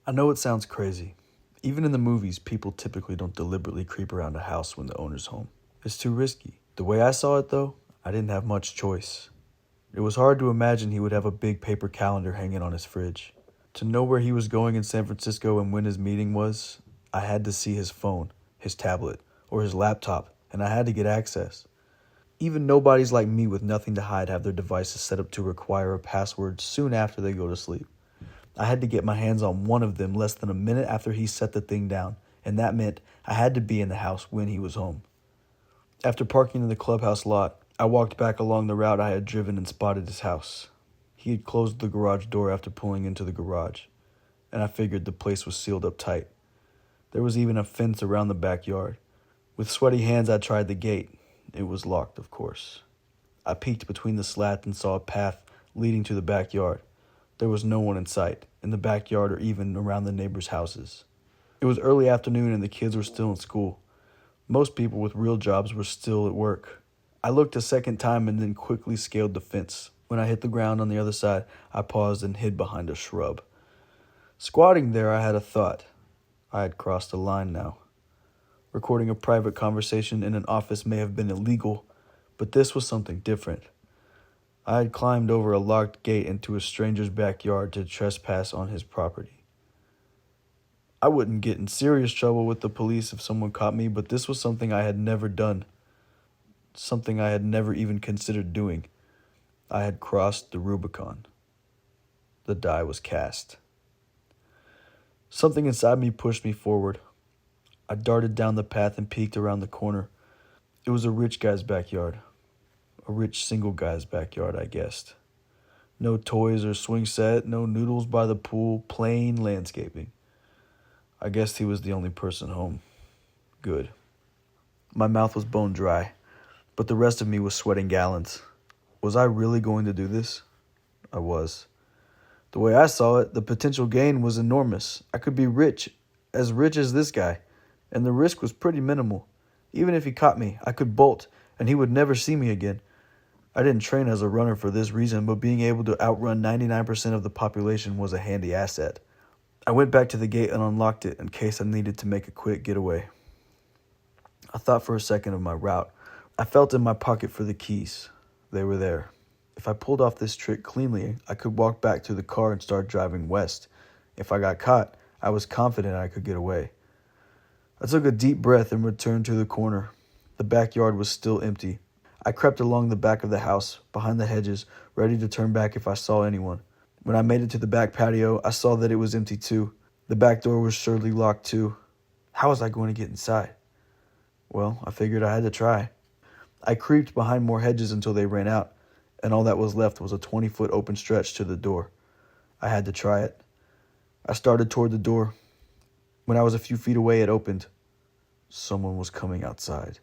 I know it sounds crazy. Even in the movies, people typically don't deliberately creep around a house when the owner's home. It's too risky. The way I saw it, though, I didn't have much choice. It was hard to imagine he would have a big paper calendar hanging on his fridge. To know where he was going in San Francisco and when his meeting was, I had to see his phone, his tablet, or his laptop, and I had to get access. Even nobodies like me with nothing to hide have their devices set up to require a password soon after they go to sleep. I had to get my hands on one of them less than a minute after he set the thing down, and that meant I had to be in the house when he was home. After parking in the clubhouse lot, I walked back along the route I had driven and spotted his house. He had closed the garage door after pulling into the garage, and I figured the place was sealed up tight. There was even a fence around the backyard. With sweaty hands, I tried the gate. It was locked, of course. I peeked between the slats and saw a path leading to the backyard. There was no one in sight, in the backyard or even around the neighbors' houses. It was early afternoon and the kids were still in school. Most people with real jobs were still at work. I looked a second time and then quickly scaled the fence. When I hit the ground on the other side, I paused and hid behind a shrub. Squatting there, I had a thought. I had crossed a line now. Recording a private conversation in an office may have been illegal, but this was something different. I had climbed over a locked gate into a stranger's backyard to trespass on his property. I wouldn't get in serious trouble with the police if someone caught me, but this was something I had never done. Something I had never even considered doing. I had crossed the Rubicon. The die was cast. Something inside me pushed me forward. I darted down the path and peeked around the corner. It was a rich guy's backyard. A rich single guy's backyard, I guessed. No toys or swing set, no noodles by the pool, plain landscaping. I guessed he was the only person home. Good. My mouth was bone dry, but the rest of me was sweating gallons. Was I really going to do this? I was. The way I saw it, the potential gain was enormous. I could be rich as this guy, and the risk was pretty minimal. Even if he caught me, I could bolt, and he would never see me again. I didn't train as a runner for this reason, but being able to outrun 99% of the population was a handy asset. I went back to the gate and unlocked it in case I needed to make a quick getaway. I thought for a second of my route. I felt in my pocket for the keys. They were there. If I pulled off this trick cleanly, I could walk back to the car and start driving west. If I got caught, I was confident I could get away. I took a deep breath and returned to the corner. The backyard was still empty. I crept along the back of the house, behind the hedges, ready to turn back if I saw anyone. When I made it to the back patio, I saw that it was empty too. The back door was surely locked too. How was I going to get inside? Well, I figured I had to try. I creeped behind more hedges until they ran out, and all that was left was a 20-foot open stretch to the door. I had to try it. I started toward the door. When I was a few feet away, it opened. Someone was coming outside.